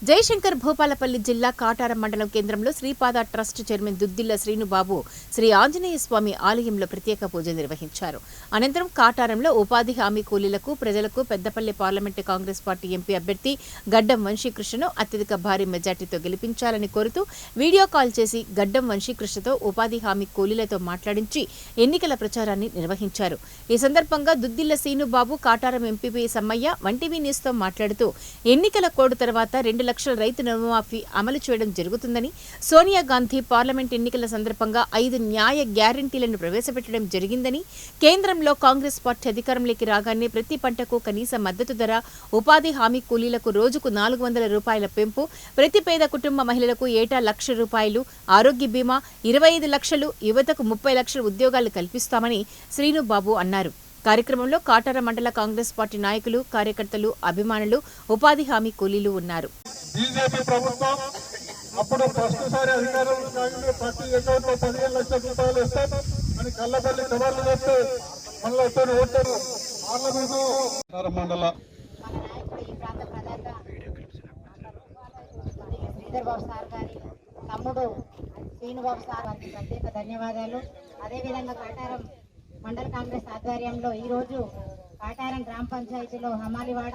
జయశంకర్ భూపాలపల్లి జిల్లా కాటారం మండలం కేంద్రంలో శ్రీపాద ట్రస్ట్ చైర్మన్ దుద్దిల్ల శ్రీనుబాబు శ్రీ ఆంజనేయ స్వామి ఆలయంలో ప్రత్యేక పూజ నిర్వహించారు. అనంతరం కాటారంలో ఉపాధి హామీ కూలీలకు ప్రజలకు Peddapalli parliament Congress party MP అభ్యర్థి గడ్డం వంశీకృష్ణను అత్యధిక భారీ మెజార్టీతో గెలిపించాలని కోరుతూ వీడియో కాల్ చేసి గడ్డం వంశీకృష్ణతో ఉపాధి హామీ కూలీలతో మాట్లాడించి ఎన్నికల ప్రచారాన్ని నిర్వహించారు. ఈ సందర్భంగా దుద్దిల్ల శ్రీనుబాబు కాటారం ఎంపీ సమ్మయ్య వంటివి న్యూస్తో మాట్లాడుతూ ఎన్నికల కోడ్ తర్వాత 2 లక్షల రైతు రుణమాఫీ అమలు చేయడం జరుగుతుందని, సోనియా గాంధీ పార్లమెంట్ ఎన్నికల సందర్భంగా 5 న్యాయ గ్యారంటీలను ప్రవేశపెట్టడం జరిగిందని, కేంద్రంలో కాంగ్రెస్ పార్టీ అధికారంలోకి రాగానే ప్రతి పంటకు కనీస మద్దతు ధర, ఉపాధి హామీ కూలీలకు రోజుకు 400 రూపాయల పెంపు, ప్రతి పేద కుటుంబ మహిళలకు ఏటా ₹1,00,000, ఆరోగ్య బీమా 25 లక్షలు, యువతకు 30 లక్షల ఉద్యోగాలు కల్పిస్తామని శ్రీనుబాబు అన్నారు. కార్యక్రమంలో కాటారం మండల కాంగ్రెస్ పార్టీ నాయకులు, కార్యకర్తలు, అభిమానులు, ఉపాధి హామీ కూలీలు ఉన్నారు. బీజేపీ ప్రభుత్వం అప్పుడు ఫస్ట్సారి అధికారంలో రాగానే ప్రతి అకౌంట్లో 15 లక్షల రూపాయలు ఇస్తాం అని కళ్ళబల్లి కవర్లు చేస్తే మళ్ళీ ఓటారు పార్లమెంటు మండల శ్రీధర్బాబు సార్ గారి తమ్ముడు శ్రీనుబాబు సార్ వారికి ప్రత్యేక ధన్యవాదాలు. అదేవిధంగా కాటారం మండల కాంగ్రెస్ ఆధ్వర్యంలో ఈరోజు కాటారం గ్రామ పంచాయతీలో హమాలివాడ